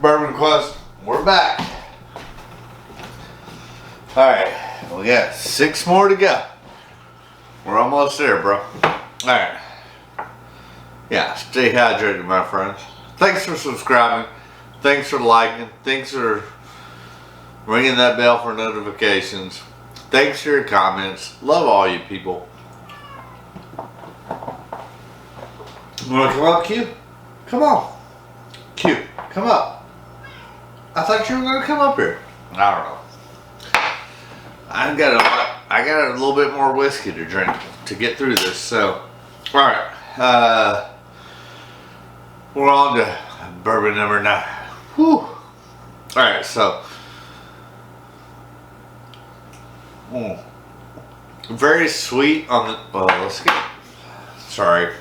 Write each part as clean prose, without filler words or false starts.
Bourbon Quest, we're back. Alright, we got 6 more to go. We're almost there, bro. Alright. Yeah, stay hydrated, my friends. Thanks for subscribing. Thanks for liking. Thanks for ringing that bell for notifications. Thanks for your comments. Love all you people. You wanna come up, Q? Come on. Q, come up. I thought you were gonna come up here. I don't know. I got a little bit more whiskey to drink to get through this. So, all right. We're on to bourbon number 9. Whew. All right. So, very sweet on the. Well, let's get. Sorry.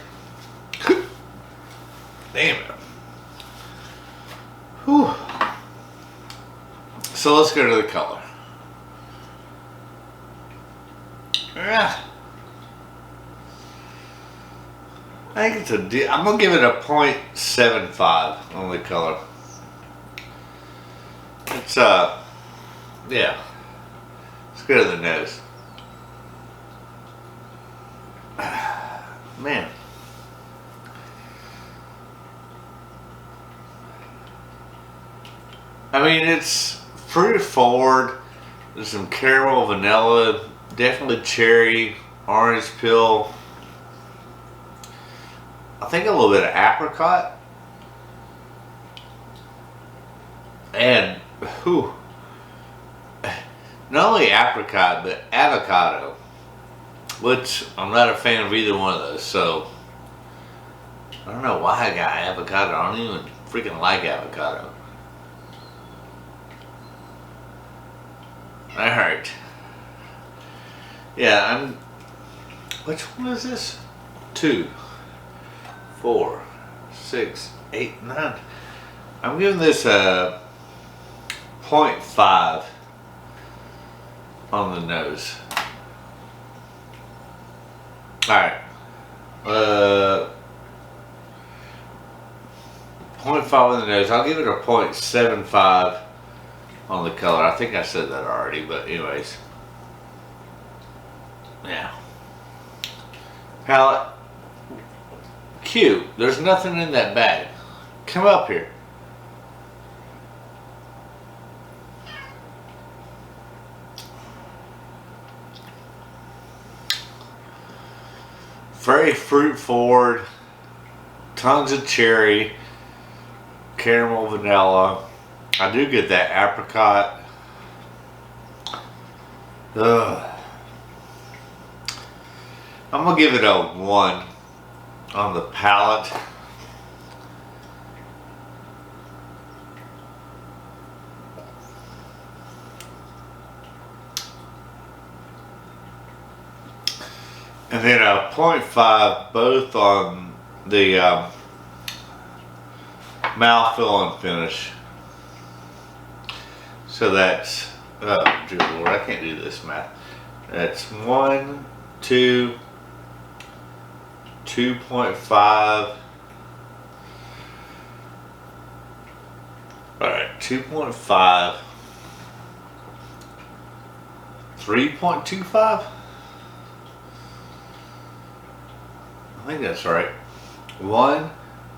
Damn it. Whew. So let's go to the color. Yeah. I think it's a I'm gonna give it a 0.75 on the color. It's yeah. Let's go to the nose. Man. I mean, it's fruit forward. There's some caramel, vanilla, definitely cherry, orange peel. I think a little bit of apricot. And, whew, not only apricot, but avocado. Which, I'm not a fan of either one of those, so I don't know why I got avocado. I don't even freaking like avocado. Alright. Yeah, which one is this? 2, 4, 6, 8, 9. I'm giving this a 0.5 on the nose. Alright. 0.5 on the nose. I'll give it a 0.75 on the color. I think I said that already, but anyways. Yeah. Palette. Cute. There's nothing in that bag. Come up here. Very fruit forward. Tons of cherry. Caramel, vanilla. I do get that apricot. Ugh. I'm gonna give it a 1 on the palate. And then a 0.5 both on the mouthfeel and finish. So that's, oh dear Lord, I can't do this math. That's 1, 2, 2.5. Alright, 2.5. 3.25? I think that's right. 1,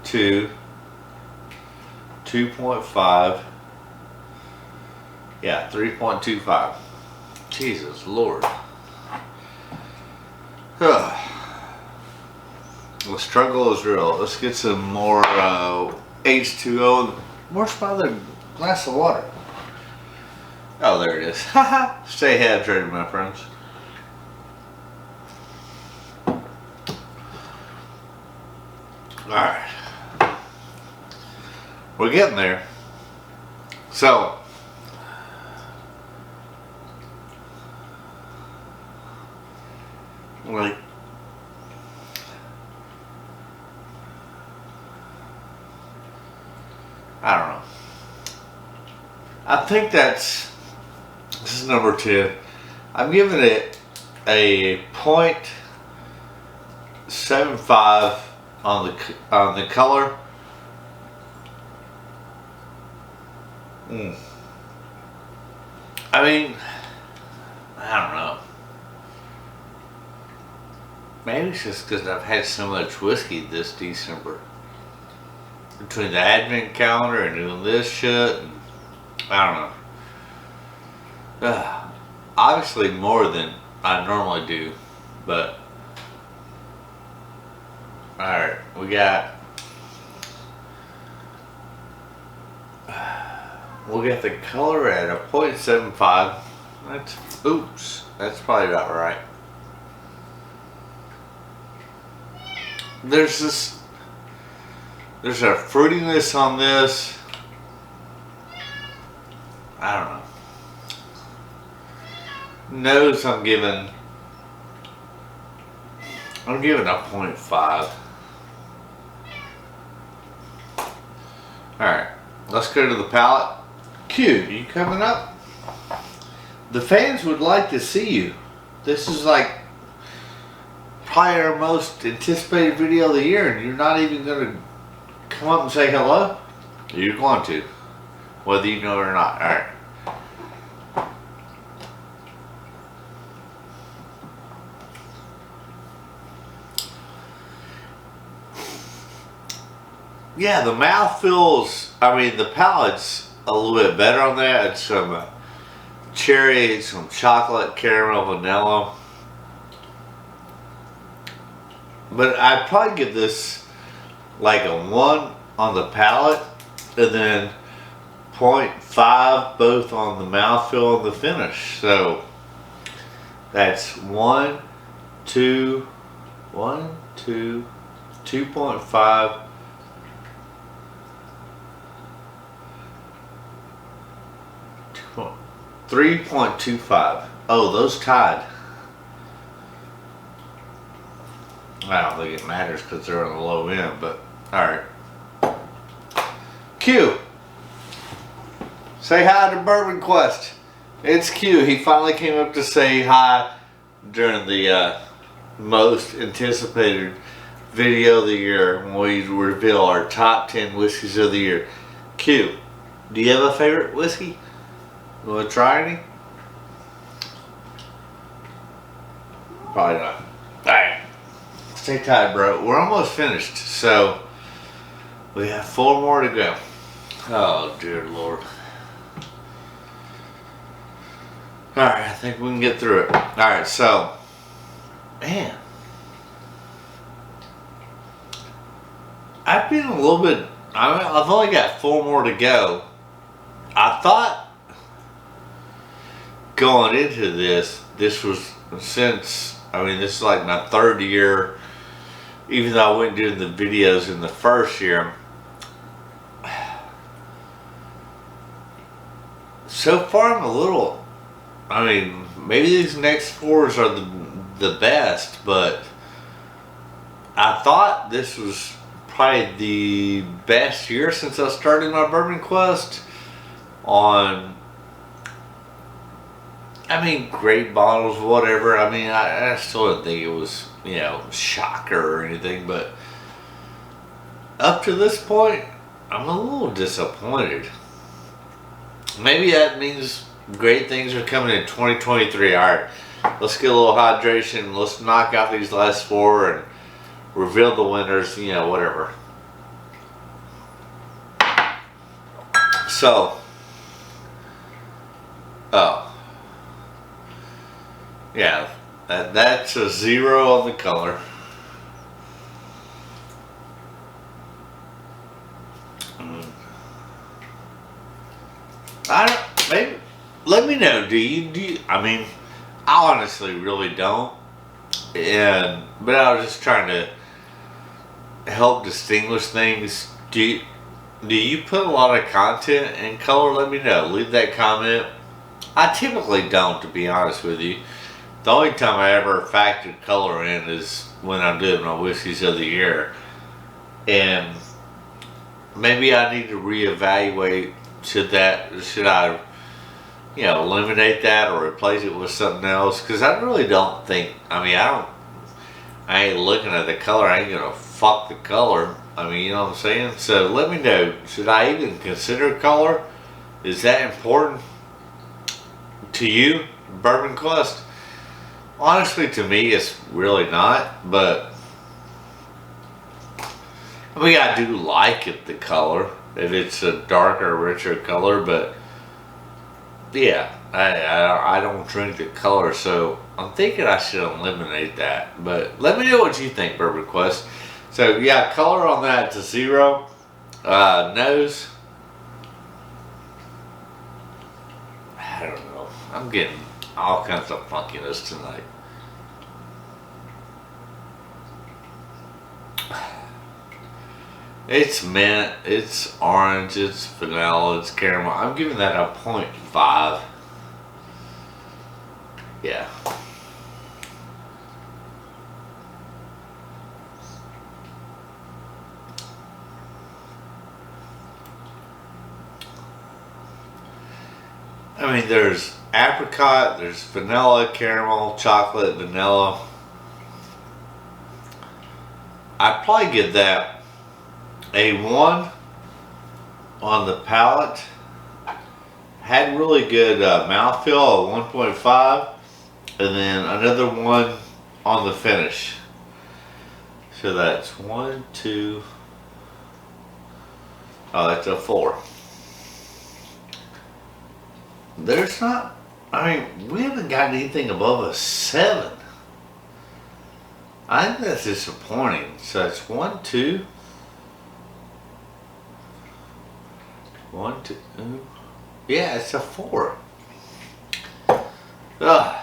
2, 2.5. Yeah, 3.25. Jesus Lord. The struggle is real. Let's get some more H2O. Where's my other glass of water? Oh, there it is. Haha. Stay hydrated, my friends. Alright. We're getting there. So, like, I don't know. I think this is number 10. I'm giving it a 0.75 on the color. Mm. I mean, I don't know. Maybe it's just because I've had so much whiskey this December. Between the advent calendar and doing this shit, and I don't know. Obviously more than I normally do, but alright, we'll get the color at a 0.75. That's probably about right. There's a fruitiness on this. I don't know. Nose I'm giving a 0.5. Alright, let's go to the palate. Q, you coming up? The fans would like to see you. This is like probably our most anticipated video of the year, and you're not even going to come up and say hello? You're going to, whether you know it or not. Alright. Yeah, the mouth feels, the palate's a little bit better on that. It's some cherry, some chocolate, caramel, vanilla. But I'd probably give this like a 1 on the palate and then 0.5 both on the mouthfeel and the finish. So that's 1, 2, 1, 2, 2.5. 3.25. Oh, those tied. I don't think it matters because they're on the low end, but alright. Q. Say hi to Bourbon Quest. It's Q. He finally came up to say hi during the most anticipated video of the year when we reveal our top 10 whiskeys of the year. Q, do you have a favorite whiskey? You want to try any? Probably not. Alright. Stay tight, bro. We're almost finished, so we have 4 more to go. Oh, dear Lord. Alright, I think we can get through it. Alright, so, man. I've been a little bit, I've only got 4 more to go. I thought going into this was since, this is like my 3rd year, even though I wasn't doing the videos in the first year. So far I'm a little, maybe these next 4s are the best, but I thought this was probably the best year since I started my Bourbon Quest on, great bottles, whatever. I still didn't think it was, shocker or anything, but up to this point, I'm a little disappointed. Maybe that means great things are coming in 2023. Alright, let's get a little hydration. Let's knock out these last 4 and reveal the winners, whatever. So, yeah, that's a 0 on the color. Maybe, let me know, do you, I honestly really don't, but I was just trying to help distinguish things. Do you put a lot of content in color? Let me know, leave that comment. I typically don't, to be honest with you. The only time I ever factored color in is when I'm doing my whiskeys of the year. And maybe I need to reevaluate, should I eliminate that or replace it with something else? Because I really don't think, I ain't looking at the color, I ain't gonna fuck the color. You know what I'm saying? So let me know, should I even consider color? Is that important to you, Bourbon Quest? Honestly, to me, it's really not, but I mean, I do like it, the color, if it's a darker, richer color, but yeah, I don't drink the color, so I'm thinking I should eliminate that. But let me know what you think, Bourbon Quest. So yeah, color on that to 0. Nose, I don't know. I'm getting all kinds of funkiness tonight. It's mint, it's orange, it's vanilla, it's caramel. I'm giving that a 0.5. Yeah. I mean, there's apricot, there's vanilla, caramel, chocolate, vanilla. I'd probably give that a 1 on the palate. Had really good mouthfeel, a 1.5, and then another 1 on the finish. So that's 1, 2. Oh, that's a 4. There's not, I mean, we haven't got anything above a 7. I think that's disappointing. So it's 1, 2. 1, 2. Yeah, it's a 4. Ugh.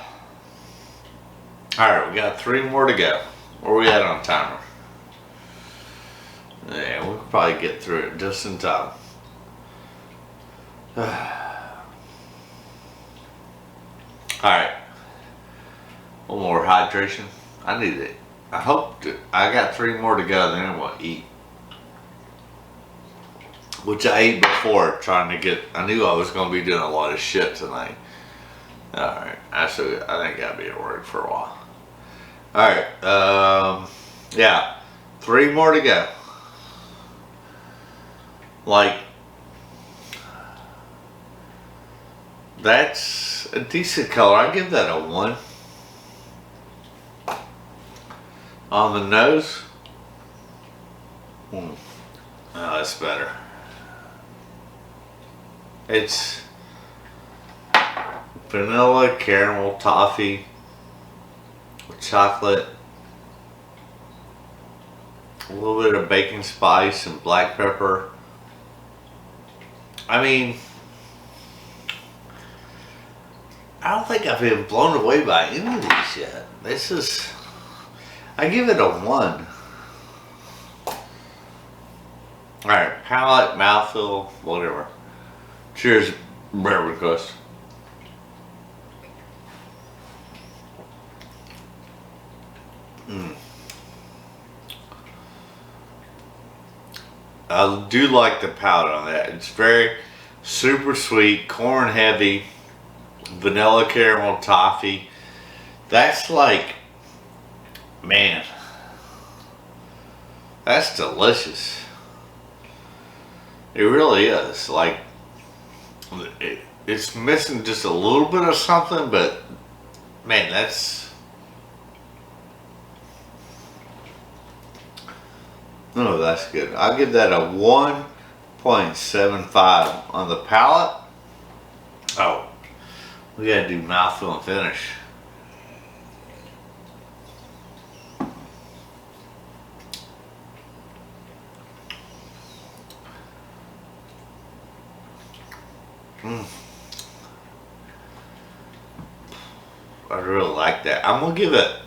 Alright, we got 3 more to go. Where are we at on timer? Yeah, we'll probably get through it just in time. Alright. One more hydration. I need it. I hope I got 3 more to go, then I will eat. Which I ate before, trying to get, I knew I was going to be doing a lot of shit tonight. Alright, I think I'll be at work for a while. Alright, yeah, 3 more to go. Like, that's a decent color. I give that a 1. On the nose, oh, that's better. It's vanilla, caramel, toffee, chocolate, a little bit of baking spice and black pepper. I mean, I don't think I've been blown away by any of these yet. This is, I give it a 1. Alright, palate, mouthfeel, whatever. Cheers, Bourbon Quest. I do like the palate on that. It's very super sweet, corn heavy, vanilla, caramel, toffee. That's like, man, that's delicious. It really is. Like, it's missing just a little bit of something, but man, that's, no, that's good. I'll give that a 1.75 on the palate. Oh, we gotta do mouthfeel and finish. I really like that. I'm gonna give it,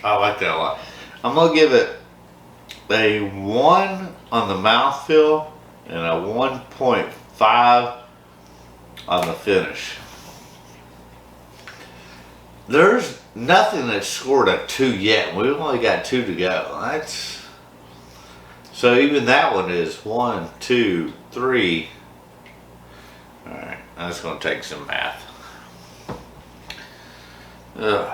I like that a lot. I'm gonna give it a 1 on the mouthfeel and a 1.5 on the finish. There's nothing that scored a 2 yet. We've only got 2 to go. That's, so even that one is 1, 2, 3. All right, that's gonna take some math. Ugh,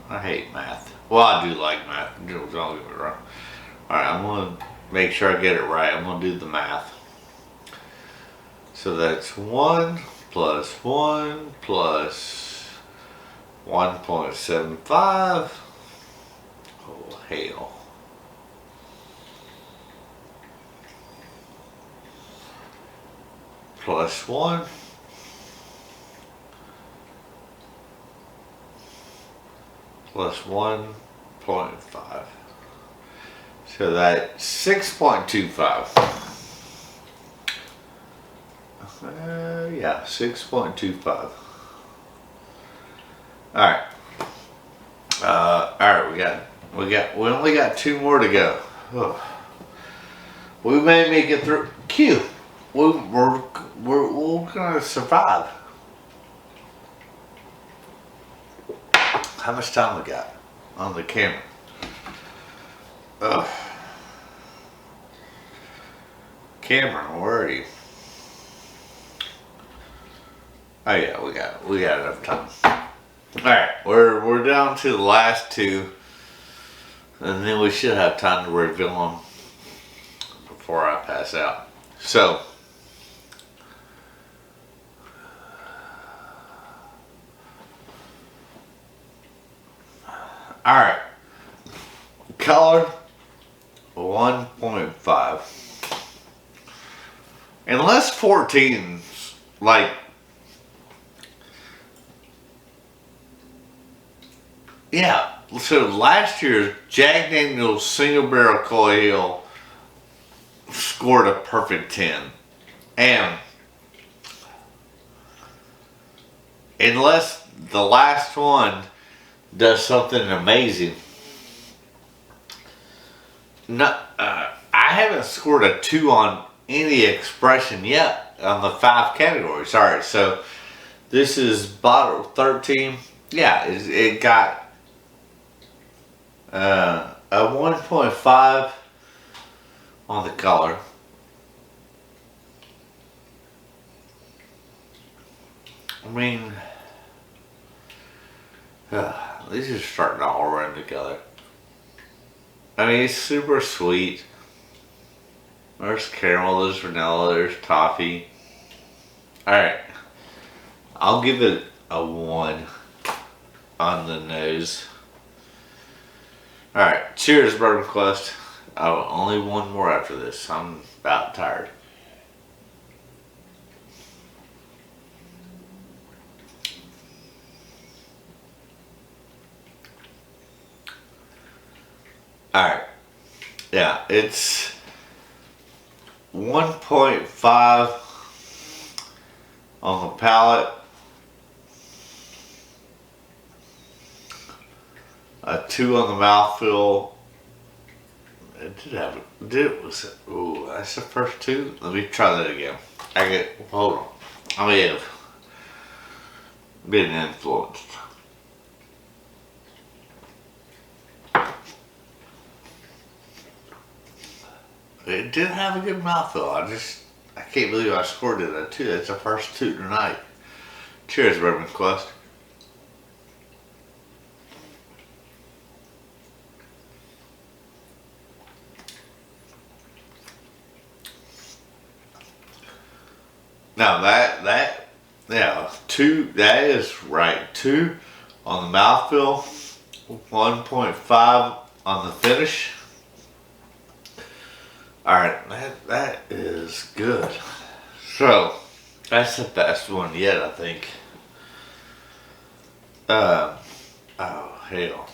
I hate math. Well, I do like math. Don't get me wrong. All right, I'm gonna make sure I get it right. I'm gonna do the math. So that's 1 plus 1 plus 1.75. Oh, hell. Plus 1. Plus 1.5. So that's 6.25. Yeah, 6.25. Alright. Alright, we only got 2 more to go. Oh. We may make it through. Q. We're gonna survive. How much time we got on the camera? Ugh. Cameron, where are you? Oh yeah, we got enough time. Alright, we're down to the last 2. And then we should have time to reveal them before I pass out. So, alright. Color 1.5. Unless 14's like, yeah. So last year, Jack Daniel's single barrel coil scored a perfect 10. And unless the last one does something amazing, no, I haven't scored a 2 on any expression yet on the 5 categories. Alright, so this is bottle 13. Yeah, it got a 1.5 on the color. I mean, these are starting to all run together. I mean, it's super sweet. There's caramel, there's vanilla, there's toffee. Alright, I'll give it a 1 on the nose. Alright, cheers, Bourbon Quest. Oh, only 1 more after this. I'm about tired. Alright. Yeah, it's 1.5 on the palate. A 2 on the mouthfeel. It did have ooh, that's the first 2. Let me try that again. Hold on. I may have been influenced. It did have a good mouthfeel. I can't believe I scored it at 2. That's the first 2 tonight. Cheers, Bourbon Quest. Now yeah, 2, that is right. 2 on the mouthfeel, 1.5 on the finish. Alright, that is good. So, that's the best one yet, I think. Oh, hell.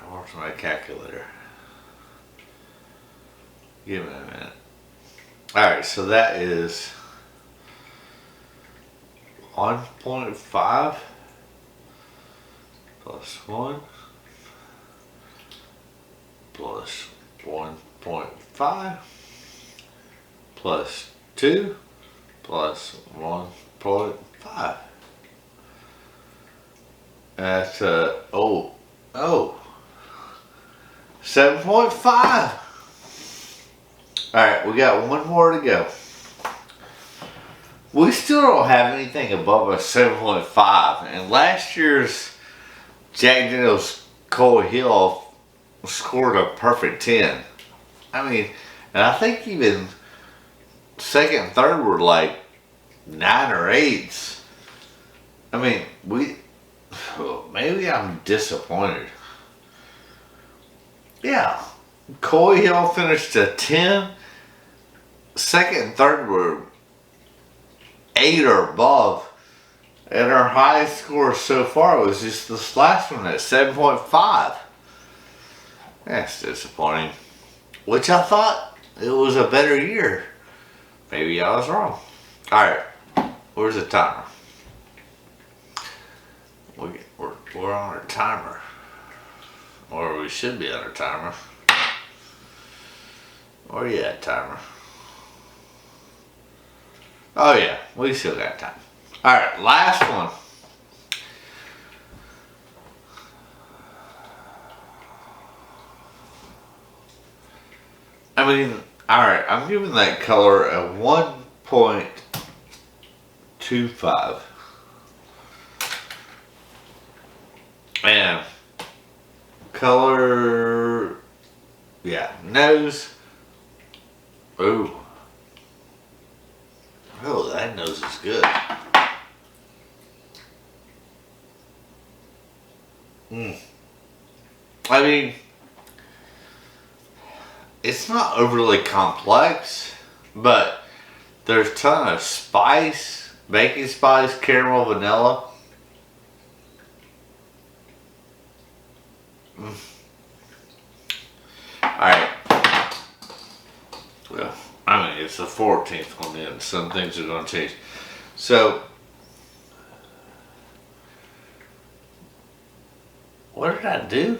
Where's my calculator? Give me a minute. Alright, so that is 1.5 plus 1 plus 1.5 plus 2 plus 1.5. That's 7.5. Alright, we got 1 more to go. We still don't have anything above a 7.5. And last year's Jack Daniel's Cold Hill scored a perfect 10. I mean, And I think even second and third were like 9 or 8s. I mean, maybe I'm disappointed. Yeah, Coy Hill finished a 10. Second and third were 8 or above. And our highest score so far was just this last one at 7.5. That's disappointing. Which I thought it was a better year. Maybe I was wrong. Alright, where's the timer? We're on our timer. Or we should be on our timer. Where you at, timer? Oh yeah, we still got time. Alright, last one. I mean, alright, I'm giving that color a 1.25. And color, yeah, nose. Ooh. Oh, that nose is good. I mean, it's not overly complex, but there's a ton of spice, baking spice, caramel, vanilla. Alright. Well, I mean, it's the 14th one in. Some things are going to change. So, what did I do?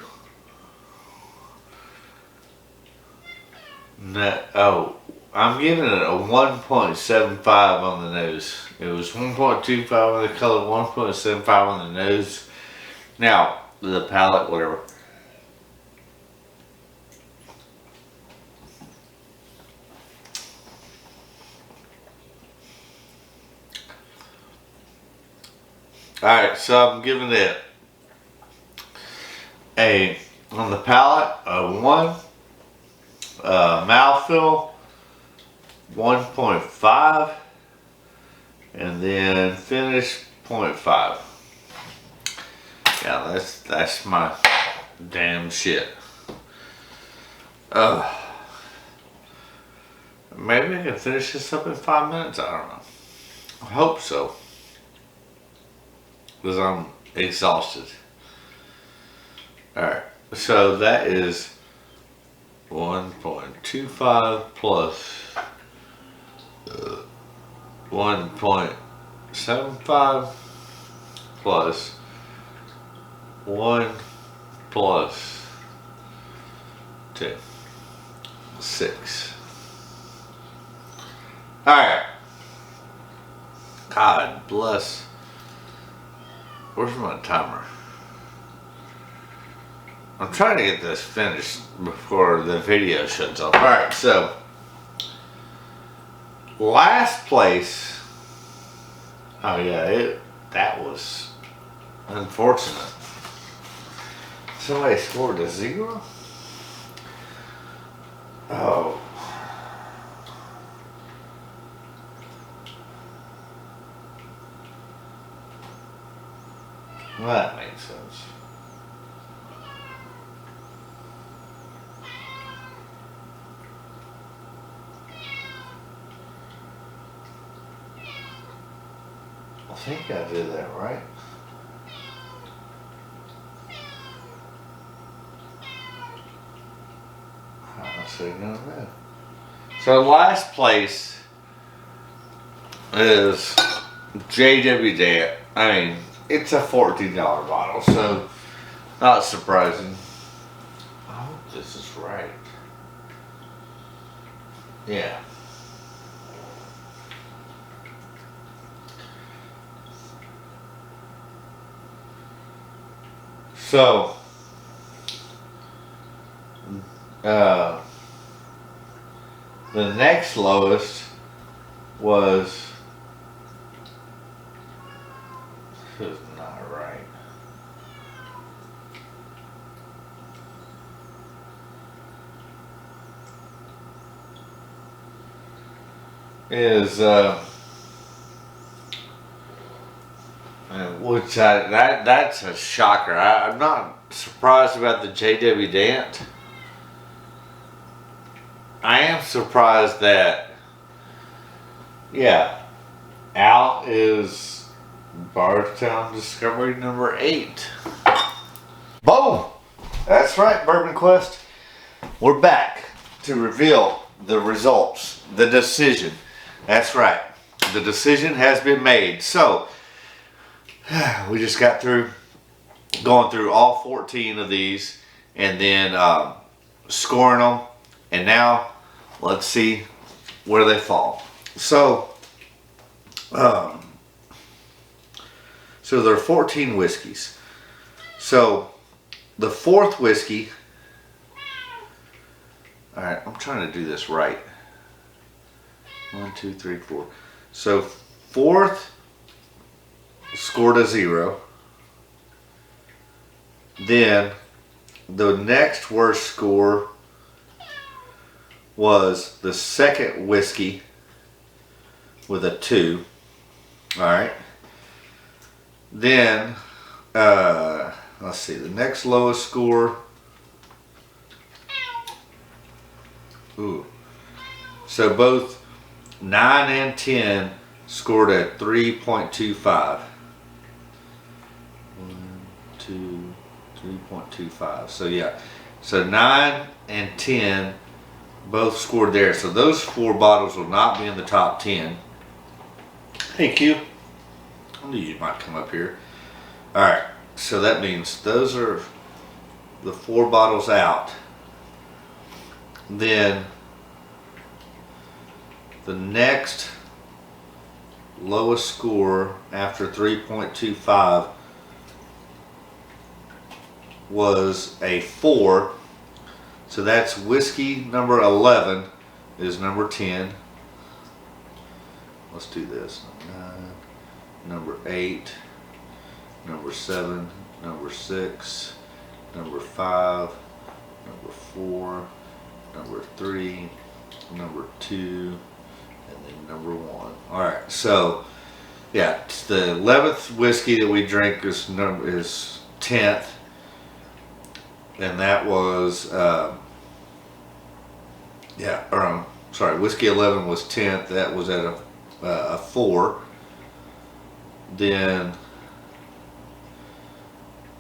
No, oh, I'm giving it a 1.75 on the nose. It was 1.25 on the color, 1.75 on the nose. Now, the palate, whatever. Alright, so I'm giving it on the palate, a 1. Mouthfeel, 1.5. And then finish, 0.5. Yeah, that's my damn shit. Maybe I can finish this up in 5 minutes. I don't know. I hope so. Because I'm exhausted. Alright, so that is 1.25 plus 1.75 plus 1 plus 2. 6. Alright. God bless. Where's my timer? I'm trying to get this finished before the video shuts off. Alright, so last place. Oh yeah, that was unfortunate. Somebody scored a 0? Oh. Well, that makes sense. I think I did that right. So you don't know. So last place is JWD. I mean, it's a $14 bottle, so not surprising. I hope this is right. Yeah. So, the next lowest was, this is not right. is which that's a shocker. I'm not surprised about the J.W. Dant. I am surprised that, yeah, out is Bardstown Discovery number 8. Boom! That's right, Bourbon Quest. We're back to reveal the results, the decision. That's right. The decision has been made. So, we just got through going through all 14 of these and then scoring them. And now, let's see where they fall. So, so there are 14 whiskeys. So, the 4th whiskey, alright, I'm trying to do this right. 1, 2, 3, 4. So, 4th scored a 0. Then, the next worst score was the 2nd whiskey with a 2. Alright. Then, let's see, the next lowest score. Ooh. So both 9 and 10 scored a 3.25. 1, 2, 3.25. So yeah. So 9 and 10 both scored there. So those 4 bottles will not be in the top 10. Hey Q. I knew you might come up here. Alright. So that means those are the 4 bottles out. Then the next lowest score after 3.25 was a 4. So that's whiskey number 11 is number 10. Let's do this. 9, number 8. Number 7, number 6, number 5, number 4, number 3, number 2, and then number 1. Alright, so yeah, the 11th whiskey that we drink is 10th, and that was sorry, whiskey 11 was 10th. That was at a 4. Then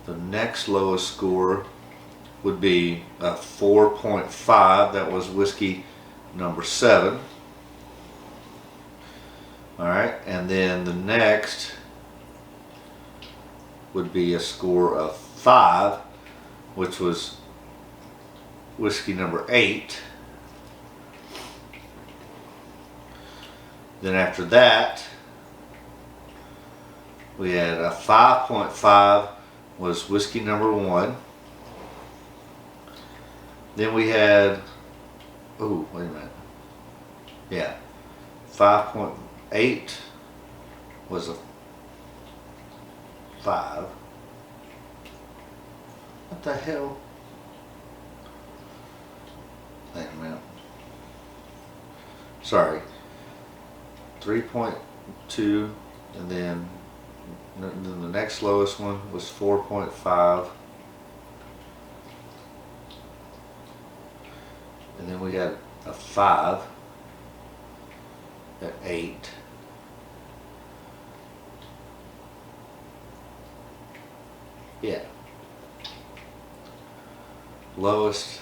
the next lowest score would be a 4.5. That was whiskey number 7. Alright, and then the next would be a score of 5, which was whiskey number 8. Then after that, we had a 5.5 was whiskey number 1. Then we had, oh, wait a minute. Yeah, 5.8 was a 5. What the hell? Wait a minute. Sorry. 3.2, and then the next lowest one was 4.5. And then we got a 5 at 8. Yeah. Lowest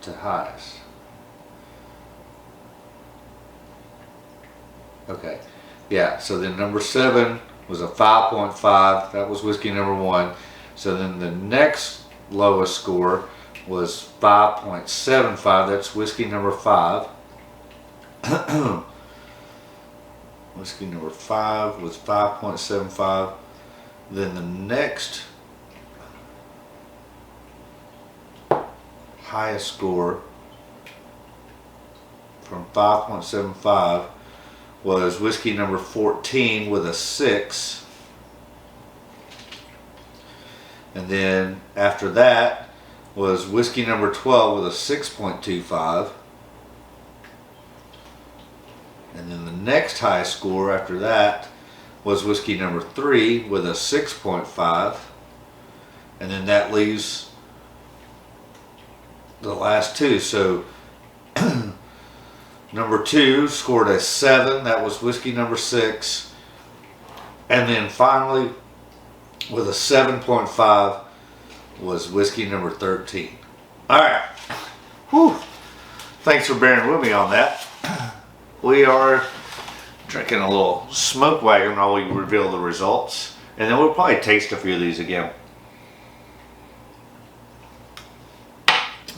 to highest. Okay. Yeah, so then number 7 was a 5.5. That was whiskey number 1. So then the next lowest score was 5.75. That's whiskey number 5. Whiskey number 5 was 5.75. Then the next highest score from 5.75 was whiskey number 14 with a 6. And then after that was whiskey number 12 with a 6.25. And then the next high score after that was whiskey number 3 with a 6.5. And then that leaves the last two. So number 2 scored a 7. That was whiskey number 6. And then finally, with a 7.5, was whiskey number 13. All right. Whew. Thanks for bearing with me on that. We are drinking a little smoke wagon while we reveal the results. And then we'll probably taste a few of these again.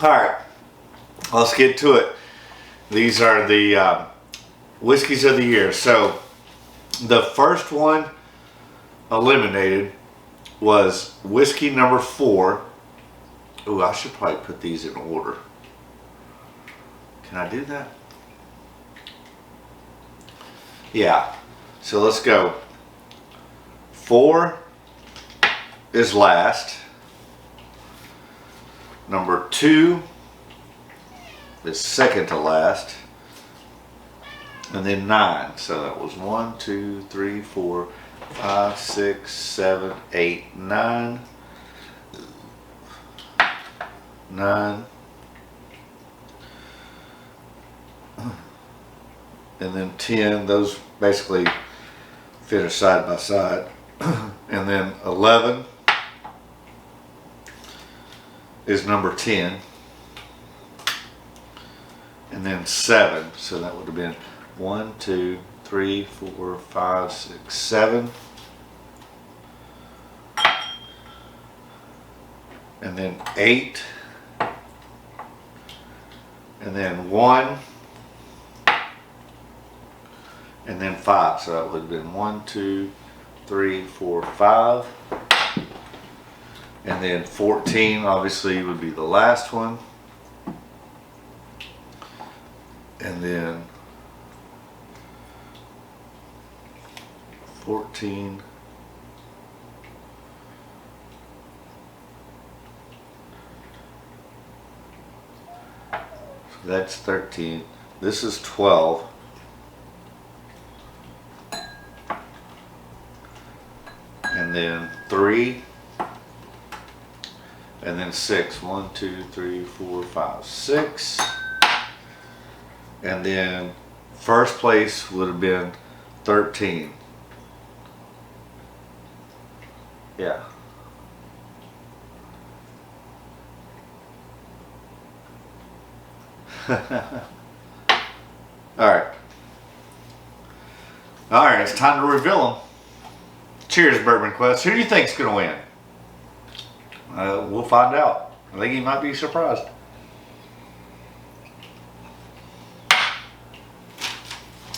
All right. Let's get to it. These are the whiskeys of the year. So the first one eliminated was whiskey number 4. Ooh, I should probably put these in order. Can I do that? Yeah. So let's go. 4 is last. Number 2 is second to last. And then 9. So that was 1, 2, 3, 4, 5, 6, 7, 8, 9. 9. And then 10. Those basically finish side by side. And then 11 is number 10. And then 7. So that would have been 1, 2, 3, 4, 5, 6, 7. And then 8. And then 1. And then 5. So that would have been 1, 2, 3, 4, 5. And then 14 obviously would be the last one. And then 14. So that's 13. This is 12. And then 3. And then 6. 1, 2, 3, 4, 5, 6. And then first place would have been 13. Yeah. Alright. Alright, it's time to reveal them. Cheers, Bourbon Quest. Who do you think's going to win? We'll find out. I think you might be surprised.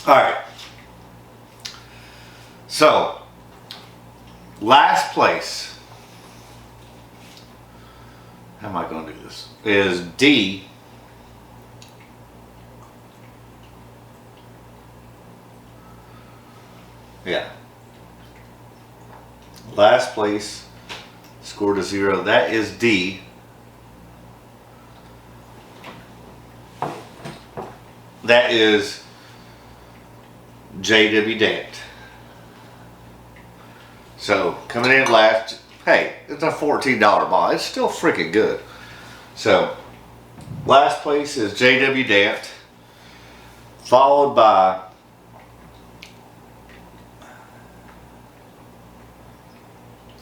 Alright. So, last place, how am I going to do this, is D. Yeah. Last place, scored a 0. That is D. That is J.W. Dant. So, coming in last, hey, it's a $14 bottle. It's still freaking good. So, last place is J.W. Dant, followed by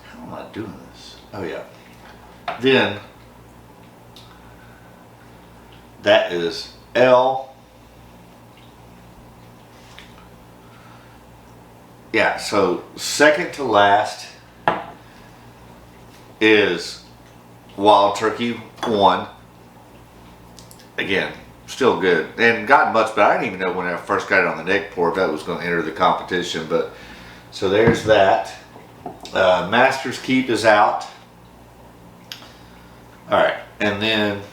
how am I doing this? Oh yeah. Then that is L. Yeah, so second to last is Wild Turkey 1. Again, still good. And got much better. I didn't even know when I first got it on the neck pour that was going to enter the competition. But so there's that. Master's Keep is out. Alright, and then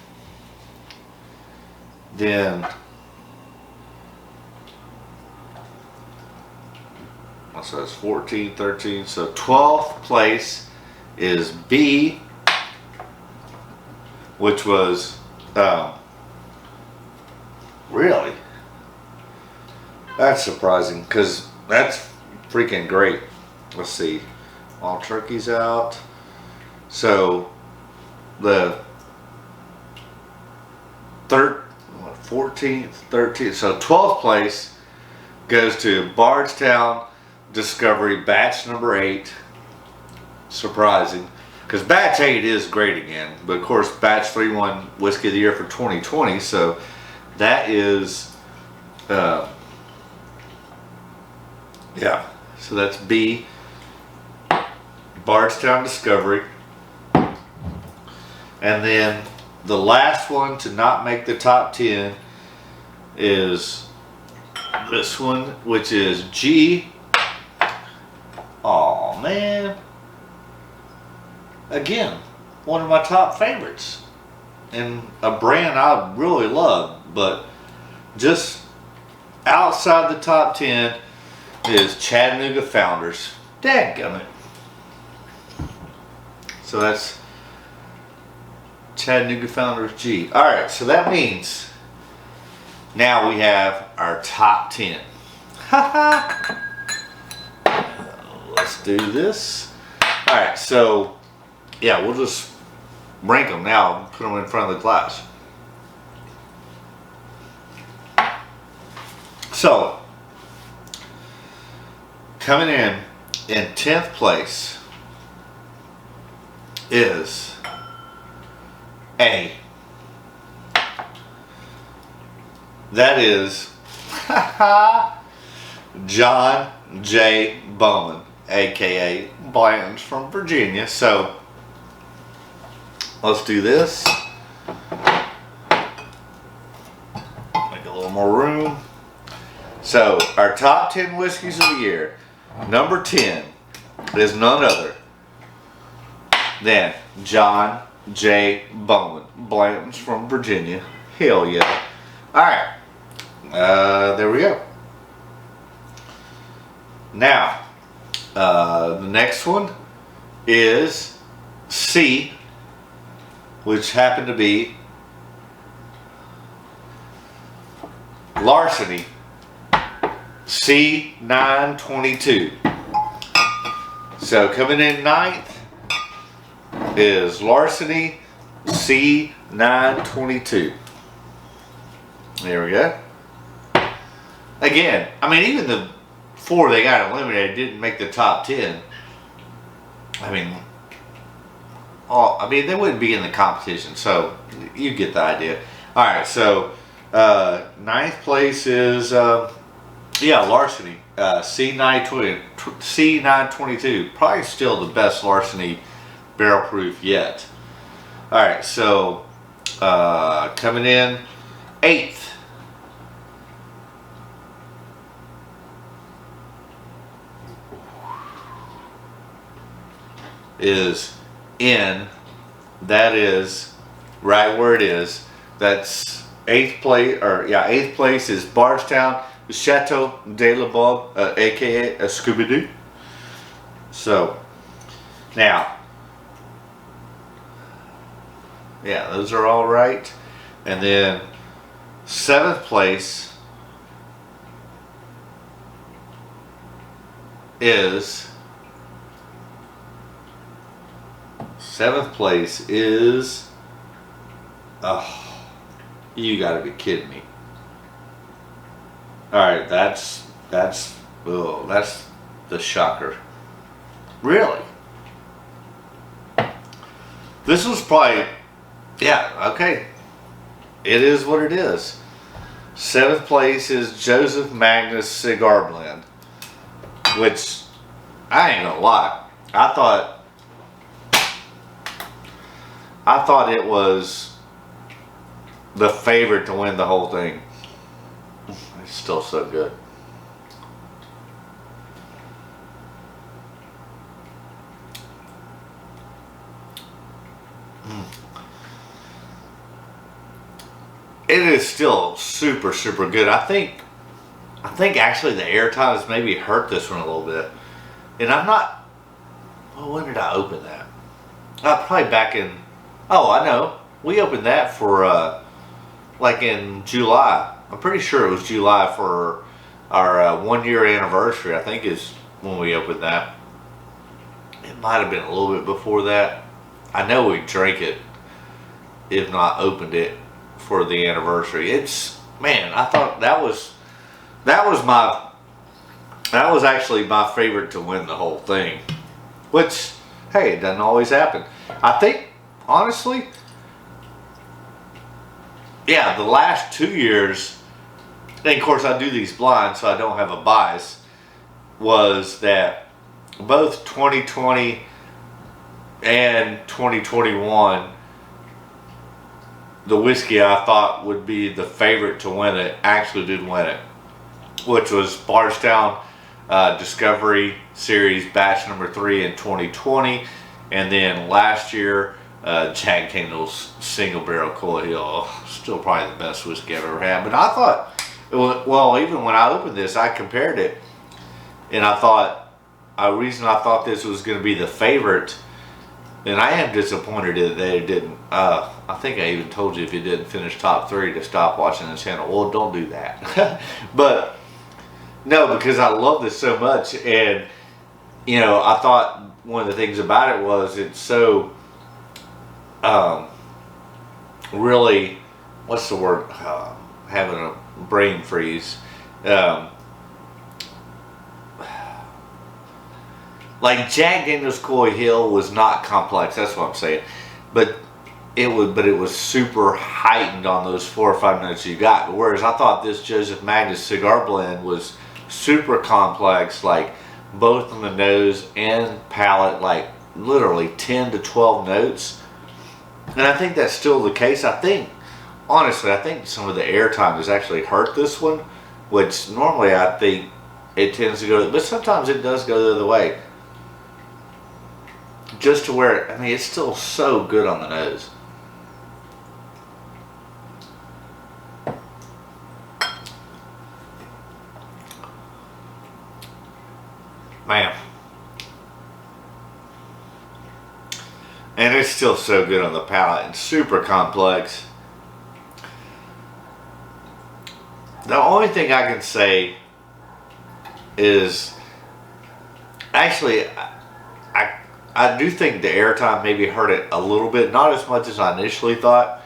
so it's 14, 13, so 12th place is B, which was really That's surprising because that's freaking great. Let's see. All turkeys out. So the 14th, 13th, so 12th place goes to Bardstown Discovery batch number 8. Surprising, because batch 8 is great again, but of course batch 3 won Whiskey of the Year for 2020, so that is yeah, so that's B, Bardstown Discovery. And then the last one to not make the top 10 is this one, which is G. Oh man, again, one of my top favorites and a brand I really love, but just outside the top 10 is Chattanooga Founders. Dadgummit. So that's Chattanooga Founders G. Alright, so that means now we have our top 10. Haha. Let's do this. Alright, so yeah, we'll just rank them now and put them in front of the glass. So, coming in 10th place is A. That is John J. Bowman, aka Blanton's from Virginia. So let's do this. Make a little more room. So our top 10 whiskeys of the year. Number 10 is none other than John J. Bowman, Blanton's from Virginia. Hell yeah. Alright. There we go. Now, the next one is C, which happened to be Larceny C922. So coming in 9th is Larceny C922. There we go. Again, I mean, even the 4 they got eliminated didn't make the top 10. I mean, they wouldn't be in the competition, so you get the idea. All right, so 9th place is Larceny C922. Probably still the best Larceny barrel proof yet. All right, so coming in 8th is N. That is right where it is. That's 8th place, or yeah, 8th place is Bardstown Chateau de Laubade, aka a Scooby-Doo. So now, yeah, those are all right. And then 7th place is 7th place is, oh, you gotta be kidding me. Alright, that's the shocker. Really? This was probably, yeah, okay. It is what it is. 7th place is Joseph Magnus Cigar Blend, which, I ain't gonna lie, I thought it was the favorite to win the whole thing. It's still so good. It is still super, super good. I think actually the airtime has maybe hurt this one a little bit. And I'm not, well, when did I open that? Probably back in, oh, I know. We opened that for like in July. I'm pretty sure it was July for our 1 year anniversary, I think, is when we opened that. It might have been a little bit before that. I know we drank it, if not opened it, for the anniversary. It's, man, I thought that was actually my favorite to win the whole thing. Which, hey, it doesn't always happen. I think, honestly, yeah, the last 2 years, and of course I do these blind so I don't have a bias, was that both 2020 and 2021, the whiskey I thought would be the favorite to win it actually did win it, which was Bardstown Discovery Series Batch Number 3 in 2020, and then last year Jack Daniel's Single Barrel Coil Hill. Still probably the best whiskey I've ever had. But I thought, well, even when I opened this, I compared it, and I thought, a reason I thought this was going to be the favorite, and I am disappointed that it didn't. I think I even told you if it didn't finish top 3 to stop watching the channel. Well, don't do that. But no, because I love this so much, and you know, I thought one of the things about it was it's so really, what's the word? Having a brain freeze. Like Jack Daniel's Coy Hill was not complex. That's what I'm saying, but it was super heightened on those 4 or 5 notes you got. Whereas I thought this Joseph Magnus cigar blend was super complex, like both on the nose and palate, like literally 10 to 12 notes. And I think that's still the case. I think, honestly, I think some of the airtime has actually hurt this one, which normally I think it tends to go, but sometimes it does go the other way. Just to where, I mean, it's still so good on the nose. Man. And it's still so good on the palate and super complex. The only thing I can say is, actually, I do think the airtime maybe hurt it a little bit, not as much as I initially thought.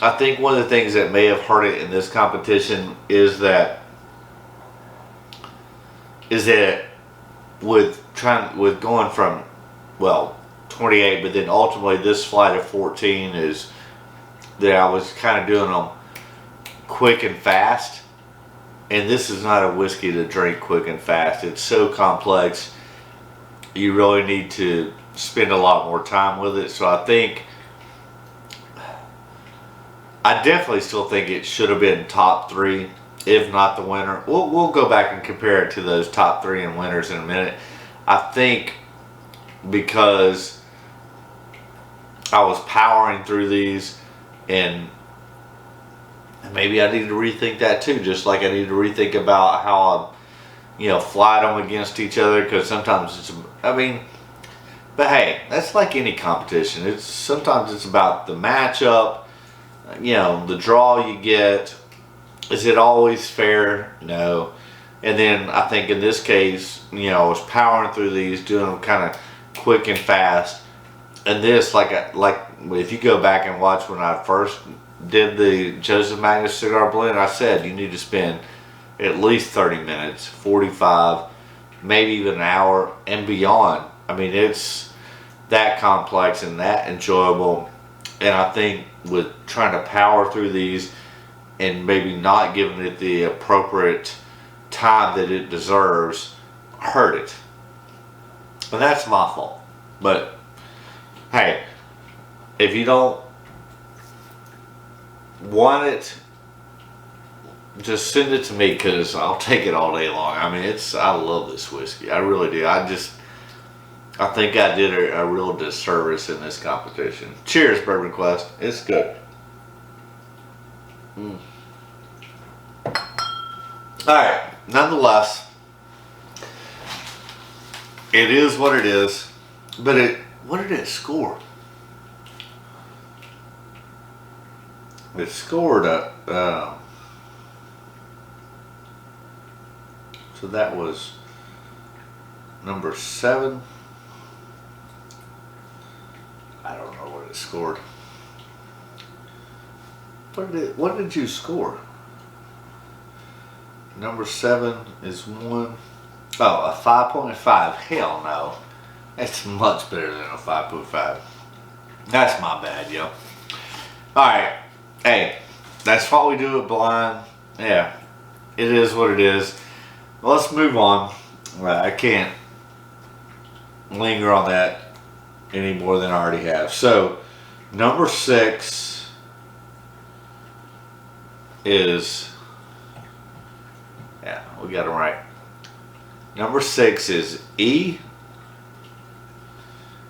I think one of the things that may have hurt it in this competition is that with going from, well, 28, but then ultimately this flight of 14 is that I was kind of doing them quick and fast, and this is not a whiskey to drink quick and fast. It's so complex, you really need to spend a lot more time with it. So I definitely still think it should have been top 3, if not the winner. We'll go back and compare it to those top 3 and winners in a minute. I think because I was powering through these, and maybe I need to rethink that too, just like I need to rethink about how I fly them against each other, because sometimes it's, I mean, but hey, that's like any competition. Sometimes it's about the matchup, the draw you get. Is it always fair? No. And then I think in this case, I was powering through these, doing them kind of quick and fast. And this, like if you go back and watch when I first did the Joseph Magnus cigar blend, I said you need to spend at least 30 minutes, 45, maybe even an hour and beyond. I mean, it's that complex and that enjoyable. And I think with trying to power through these and maybe not giving it the appropriate time that it deserves, hurt it. And that's my fault. But hey, if you don't want it, just send it to me, because I'll take it all day long. I mean, I love this whiskey. I really do. I think I did a real disservice in this competition. Cheers, Bourbon Quest. It's good. Alright, nonetheless, it is what it is. But what did it score? It scored a So that was number 7. I don't know what it scored. What did you score? Number 7 is 1. Oh, a 5.5. Hell no. That's much better than a 5.5. That's my bad, yo. Alright. Hey, that's what we do at Blind. Yeah. It is what it is. Let's move on. I can't linger on that any more than I already have. So, number 6 is, yeah, we got them right. Number 6 is E,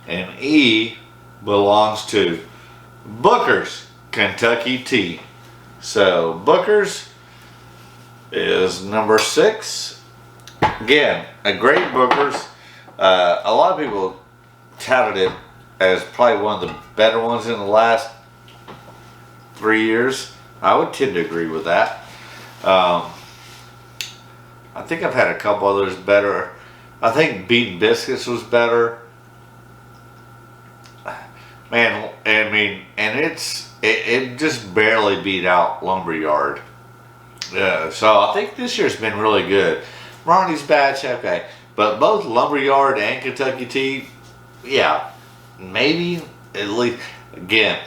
and E belongs to Booker's Kentucky Tea. So Booker's is number 6. Again, a great Booker's. A lot of people touted it as probably one of the better ones in the last 3 years. I would tend to agree with that. I think I've had a couple others better. I think Beaten Biscuits was better. Man, I mean, and it just barely beat out Lumberyard. So I think this year's been really good. Ronnie's batch, okay. But both Lumberyard and Kentucky Tea, yeah, maybe at least, again,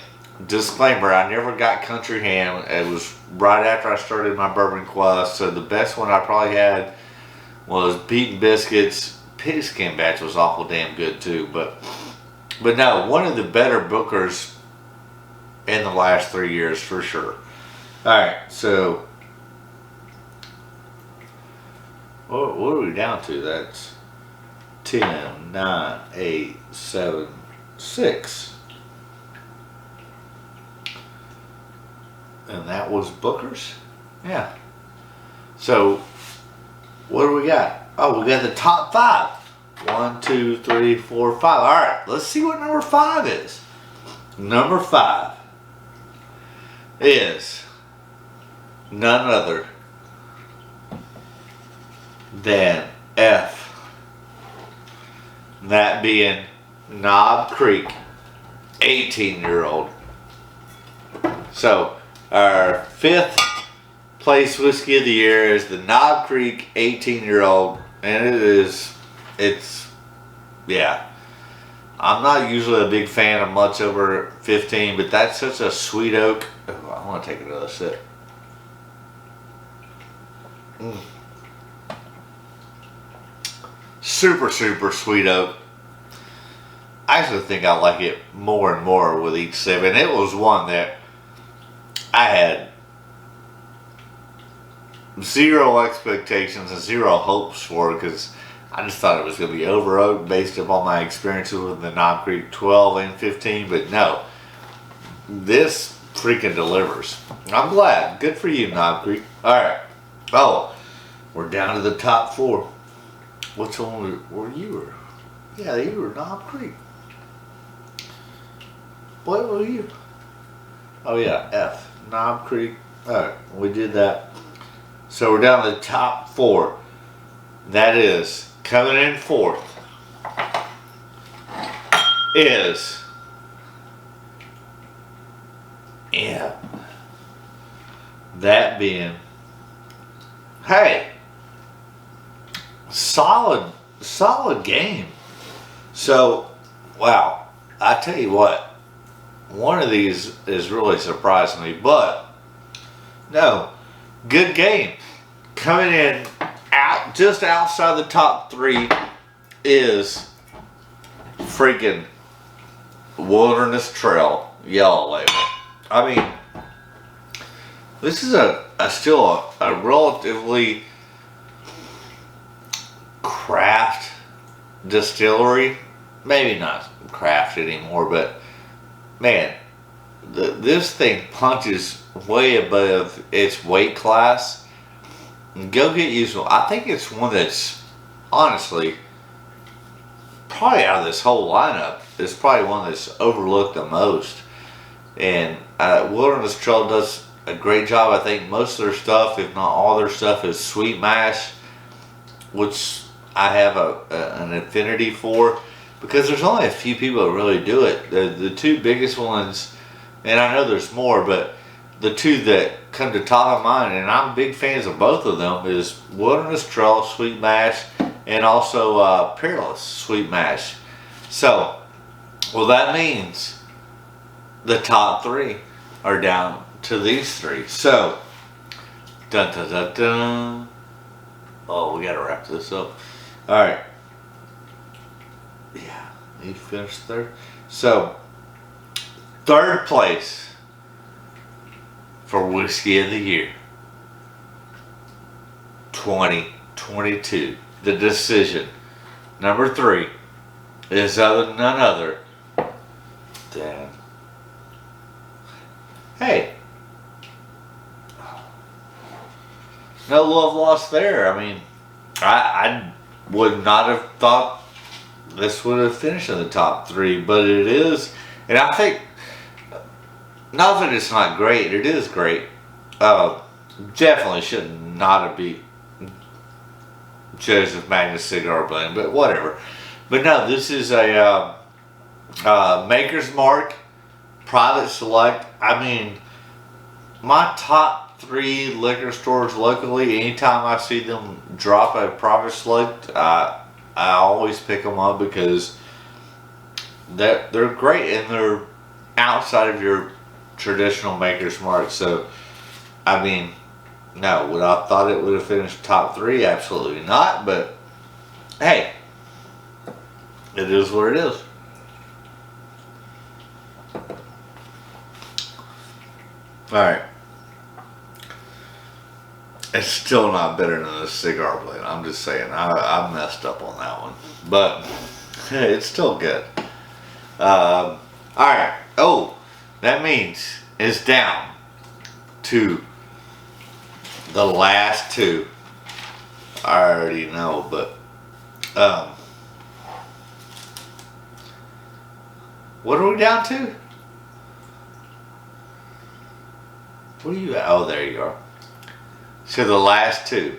disclaimer, I never got Country Ham. It was right after I started my bourbon quest, so the best one I probably had was Beaten Biscuits. Pigskin batch was awful damn good too, but no, one of the better Bookers in the last 3 years for sure. Alright, so what are we down to? That's 10, 9, 8, 7, 6. And that was Booker's? Yeah. So, what do we got? Oh, we got the top 5. 1, 2, 3, 4, 5. Alright, let's see what number 5 is. Number 5 is none other than F. That being Knob Creek 18-year-old. So, our 5th place whiskey of the year is the Knob Creek 18-year-old, and yeah. I'm not usually a big fan of much over 15, but that's such a sweet oak. Oh, I want to take another sip. Super, super sweet oak. I actually think I like it more and more with each sip, and it was one that I had zero expectations and zero hopes for, because I just thought it was going to be over oak based upon my experiences with the Knob Creek 12 and 15, but no, this freaking delivers. I'm glad. Good for you, Knob Creek. Alright. Oh, we're down to the top 4. Which one were you? Yeah, you were Knob Creek. What were you? Oh yeah, F. Knob Creek. Alright, we did that. So we're down to the top 4. That is, coming in 4th is, yeah, that being, hey, solid game. So, wow, I tell you what, one of these is really surprising me, but no, good game. Coming in out just outside the top 3 is freaking Wilderness Trail Yellow Label. I mean, this is still a relatively craft distillery. Maybe not craft anymore, but man, this thing punches way above its weight class. Go get used to it. I think it's one that's honestly probably out of this whole lineup, it's probably one that's overlooked the most. And Wilderness Trail does a great job. I think most of their stuff, if not all their stuff, is sweet mash. which I have an affinity for, because there's only a few people that really do it. The two biggest ones, and I know there's more, but the two that come to top of mind, and I'm big fans of both of them, is Wilderness Trail Sweet Mash and also Peerless Sweet Mash. So, well, that means the top three are down to these three. So, dun dun dun dun. Oh, we gotta wrap this up. All right. Yeah, he finished third. So, third place for Whiskey of the Year 2022. The decision. Number 3 is none other than, hey, no love lost there. I mean, I would not have thought this would have finished in the top 3, but it is, and I think, not that it's not great, it is great. Definitely should not have beat Joseph Magnus Cigar Blend, but whatever. But no, this is a Maker's Mark Private Select. I mean, my top 3 liquor stores locally, anytime I see them drop a Private Select, I always pick them up because they're great and they're outside of your traditional Maker's Mark. So, I mean, no, would I thought it would have finished top 3? Absolutely not, but hey, it is what it is. Alright. It's still not better than the Cigar Blend. I'm just saying, I messed up on that one. But it's still good. Alright. Oh, that means it's down to the last 2. I already know, but what are we down to? What are you at? Oh, there you are. So the last 2.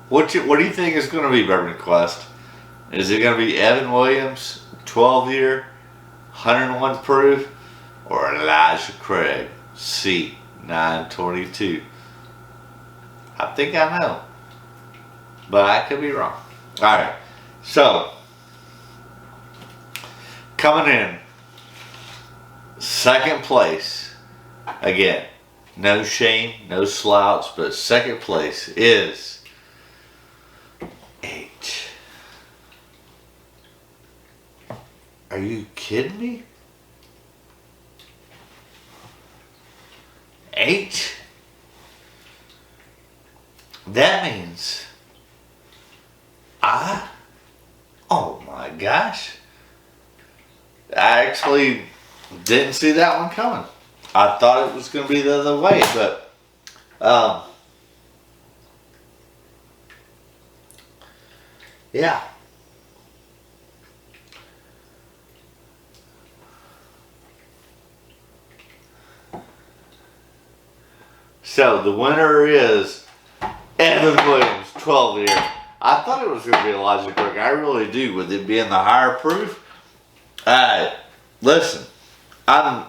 What do you think is going to be, Bourbon Quest? Is it going to be Evan Williams, 12-year, 101 proof, or Elijah Craig, C, 922? I think I know, but I could be wrong. All right, so coming in second place, again, no shame, no slouch, but second place is H. Are you kidding me? H? That means oh my gosh. I actually didn't see that one coming. I thought it was going to be the other way, but yeah. So the winner is Evan Williams, 12-year. I thought it was going to be Elijah Craig. I really do, with it being the higher proof. Listen, I'm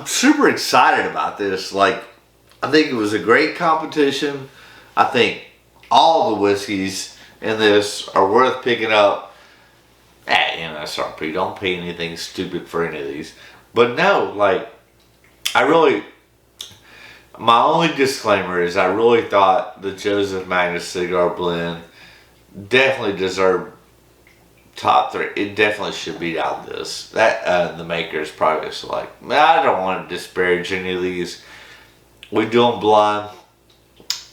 super excited about this. Like, I think it was a great competition. I think all the whiskeys in this are worth picking up at MSRP. Don't pay anything stupid for any of these. But no, like, my only disclaimer is I really thought the Joseph Magnus Cigar Blend definitely deserved top 3. It definitely should beat out this. That the Maker's Private Select. I don't want to disparage any of these. We do them blind.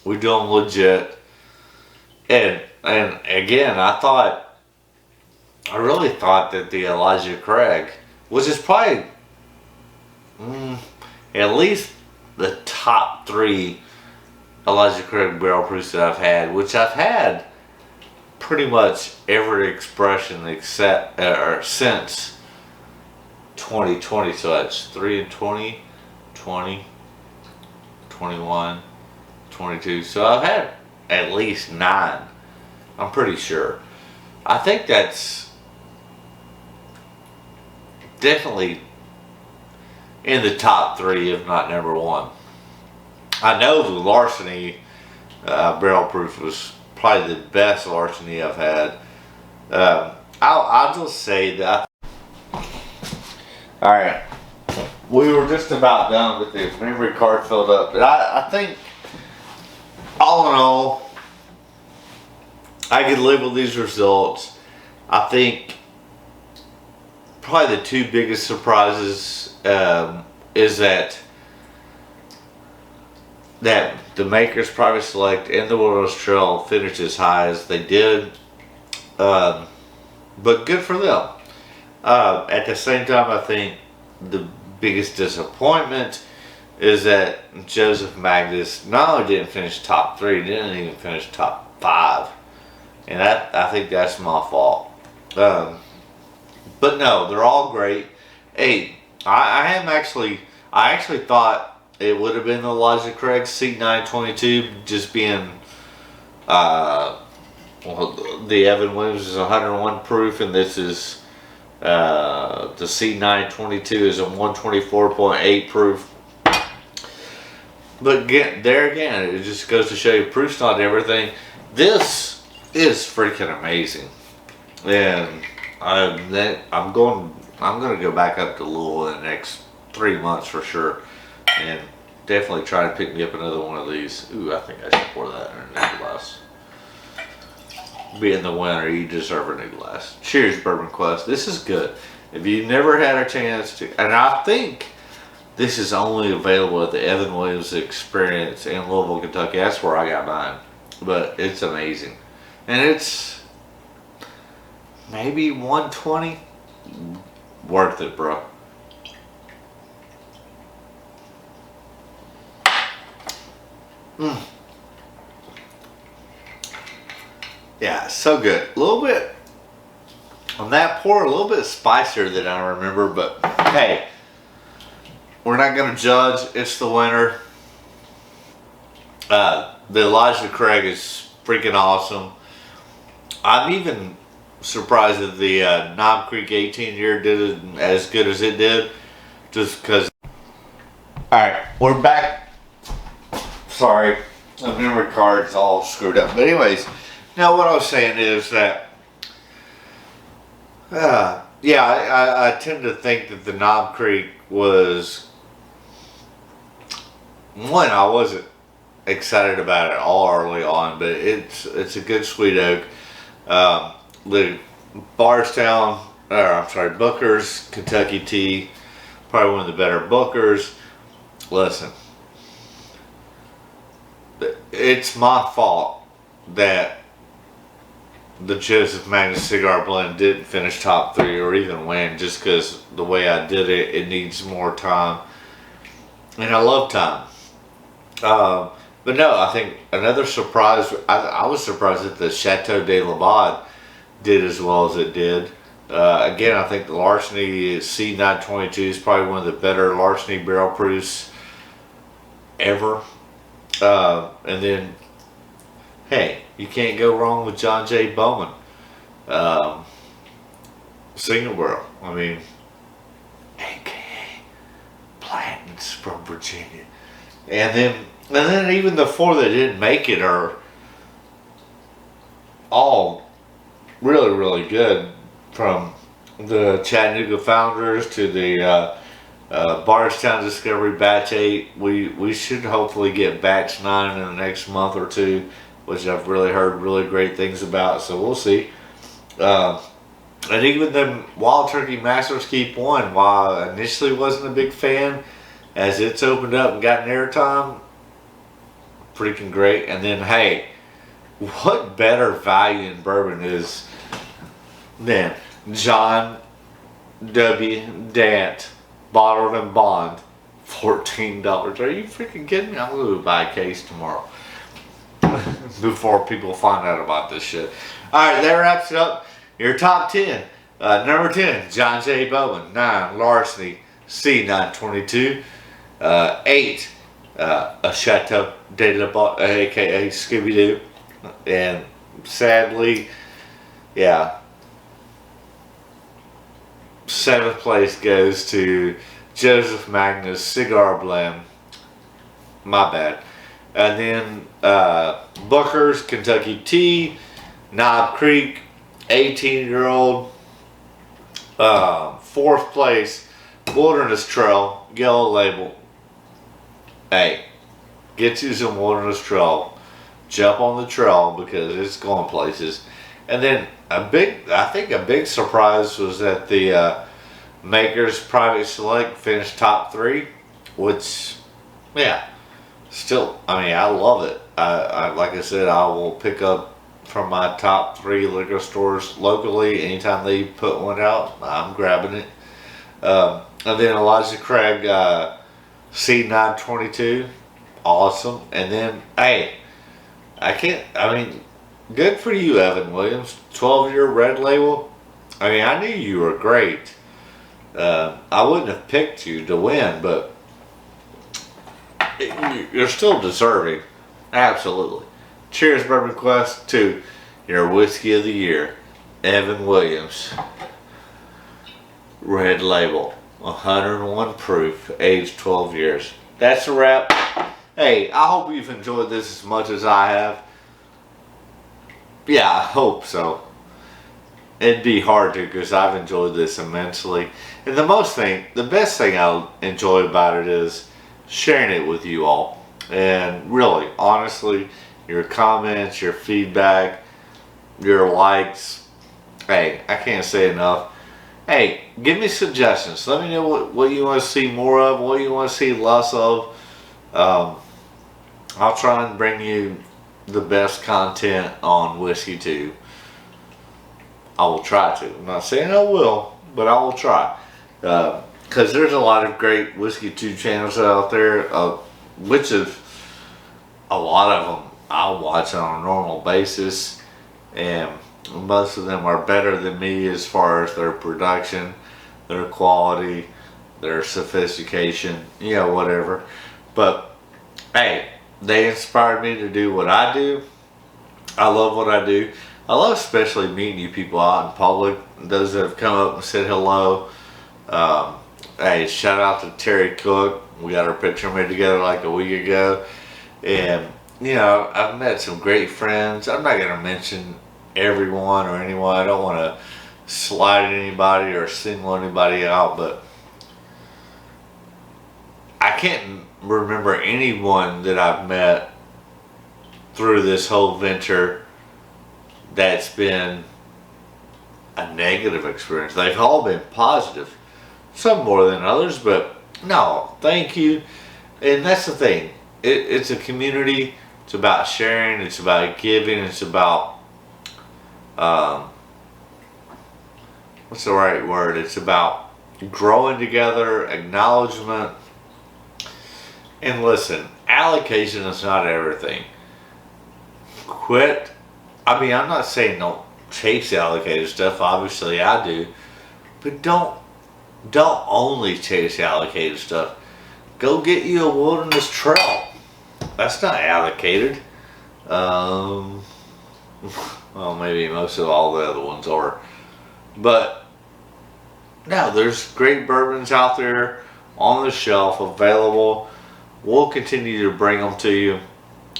We do them legit. And again, I really thought that the Elijah Craig, which is probably at least the top 3 Elijah Craig barrel proofs that I've had, which I've had pretty much every expression except since 2020. So that's 3 and 20, 20, 21, C922. So I've had at least 9. I'm pretty sure. I think that's definitely in the top 3, if not number 1. I know the Larceny barrel proof was probably the best Larceny I've had. I'll just say that. Alright, we were just about done with this. Memory card filled up. But I think, all in all, I could live with these results. I think probably the 2 biggest surprises is that the Maker's Private Select and the Wilderness Trail finished as high as they did. But good for them. At the same time, I think the biggest disappointment is that Joseph Magnus not only didn't finish top 3, didn't even finish top 5. And I think that's my fault. But no, they're all great. Hey, I actually thought it would have been the Elijah Craig C922, just being well, the Evan Williams is 101 proof, and this is the C922 is a 124.8 proof. But there again, it just goes to show you proof's not everything. This is freaking amazing, and I'm going to go back up to Louisville in the next 3 months for sure, and definitely try to pick me up another one of these. Ooh, I think I should pour that in a new glass. Being the winner, you deserve a new glass. Cheers, Bourbon Quest. This is good. If you've never had a chance to, and I think this is only available at the Evan Williams Experience in Louisville, Kentucky. That's where I got mine. But it's amazing. And it's maybe 120. Worth it, bro. Yeah, so good. A little bit on that pour, a little bit spicier than I remember, but hey, we're not going to judge. It's the winner. The Elijah Craig is freaking awesome. I'm even surprised that the Knob Creek 18 year did it as good as it did, just because. Alright, we're back. Sorry, the memory card's all screwed up. But anyways, now what I was saying is that, I tend to think that the Knob Creek was, one, I wasn't excited about it all early on, but it's a good sweet oak. The Bardstown, Booker's Kentucky tea, probably one of the better Bookers. Listen, it's my fault that the Joseph Magnus Cigar Blend didn't finish top 3 or even win, just because the way I did it, it needs more time. And I love time. But no, I think another surprise, I was surprised that the Chateau de Laubade did as well as it did. Again, I think the Larceny C922 is probably one of the better Larceny barrel proofs ever. And then, hey, you can't go wrong with John J. Bowman. Single barrel. I mean, AKA Blanton's from Virginia. And then even the 4 that didn't make it are all really, really good, from the Chattanooga Founders to the Bardstown Discovery Batch 8. We should hopefully get Batch 9 in the next month or 2, which I've really heard really great things about, so we'll see. And even the Wild Turkey Masters Keep 1, while I initially wasn't a big fan, as it's opened up and gotten airtime, freaking great. And then, hey, what better value in bourbon is than John W. Dant Bottled and Bond, $14. Are you freaking kidding me? I'm going to buy a case tomorrow before people find out about this shit. Alright, that wraps it up. Your top 10. Number 10, John J. Bowman. 9, Larceny C922. 8, a Chateau de Laubade, aka Scooby-Doo. And sadly, yeah, 7th place goes to Joseph Magnus Cigar blend. My bad. And then Booker's Kentucky Tea, Knob Creek, 18-year-old. 4th place, Wilderness Trail, yellow label. Hey, get you some Wilderness Trail. Jump on the trail because it's going places. And then I think a big surprise was that the Maker's Private Select finished top 3, which, yeah, still, I mean, I love it. I like I said, I will pick up from my top 3 liquor stores locally anytime they put one out. I'm grabbing it. And then Elijah Craig C922, awesome. And then, hey, I mean, good for you, Evan Williams. 12-year red label. I mean, I knew you were great. I wouldn't have picked you to win, but you're still deserving. Absolutely. Cheers, Bourbon Quest, to your Whiskey of the Year, Evan Williams. Red label, 101 proof, aged 12 years. That's a wrap. Hey, I hope you've enjoyed this as much as I have. Yeah, I hope so. It'd be hard to because I've enjoyed this immensely. And the best thing I enjoy about it is sharing it with you all. And really, honestly, your comments, your feedback, your likes. Hey, I can't say enough. Hey, give me suggestions. Let me know what you want to see more of, what you want to see less of. I'll try and bring you the best content on Whiskey 2. I will try to. I'm not saying I will, but I will try. Because there's a lot of great Whiskey 2 channels out there, which is a lot of them I'll watch on a normal basis. And most of them are better than me as far as their production, their quality, their sophistication, you know, whatever. But, hey, they inspired me to do what I do. I love what I do. I love especially meeting you people out in public. Those that have come up and said hello. Hey, shout out to Terry Cook. We got our picture made together like a week ago. And, you know, I've met some great friends. I'm not going to mention everyone or anyone. I don't want to slide anybody or single anybody out. But I can't remember anyone that I've met through this whole venture that's been a negative experience. They've all been positive, some more than others, but no, thank you. And that's the thing, it's a community. It's about sharing, it's about giving, it's about what's the right word, it's about growing together, acknowledgement. And listen, allocation is not everything. Quit. I mean, I'm not saying don't chase allocated stuff. Obviously, I do. But don't only chase allocated stuff. Go get you a Wilderness Trail. That's not allocated. Well, maybe most of all the other ones are. But no, there's great bourbons out there on the shelf available. We'll continue to bring them to you.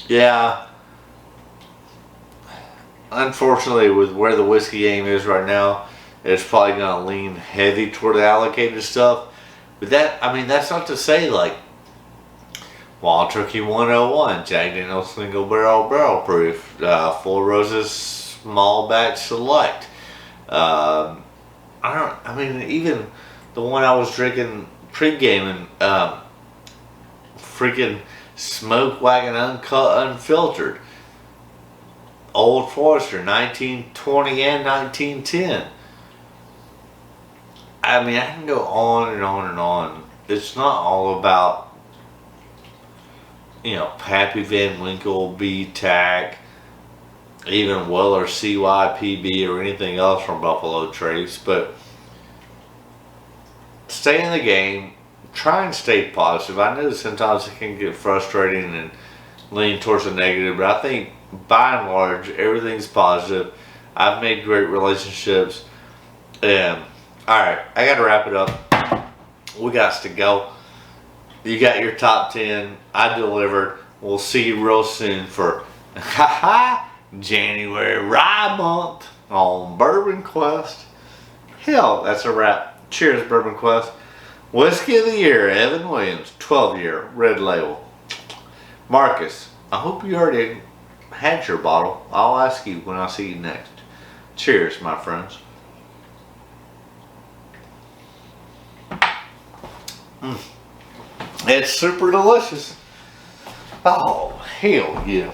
Yeah. Unfortunately, with where the whiskey game is right now, it's probably going to lean heavy toward the allocated stuff. But that, I mean, that's not to say like Wild Turkey 101, Jack Daniel's Single Barrel Proof, Four Roses Small Batch Select. I mean, even the one I was drinking pre-gaming, freaking Smoke Wagon Uncut Unfiltered. Old Forester, 1920 and 1910. I mean, I can go on and on and on. It's not all about, you know, Pappy Van Winkle, B-Tac, even Weller CYPB or anything else from Buffalo Trace, but stay in the game, try and stay positive. I know sometimes it can get frustrating and lean towards the negative, but I think by and large everything's positive. I've made great relationships. Alright, I gotta wrap it up. We got to go. You got your top 10. I delivered. We'll see you real soon for January Rye Month on Bourbon Quest. Hell, that's a wrap. Cheers, Bourbon Quest. Whiskey of the Year, Evan Williams, 12-year, red label. Marcus, I hope you already had your bottle. I'll ask you when I see you next. Cheers, my friends. It's super delicious. Oh, hell yeah.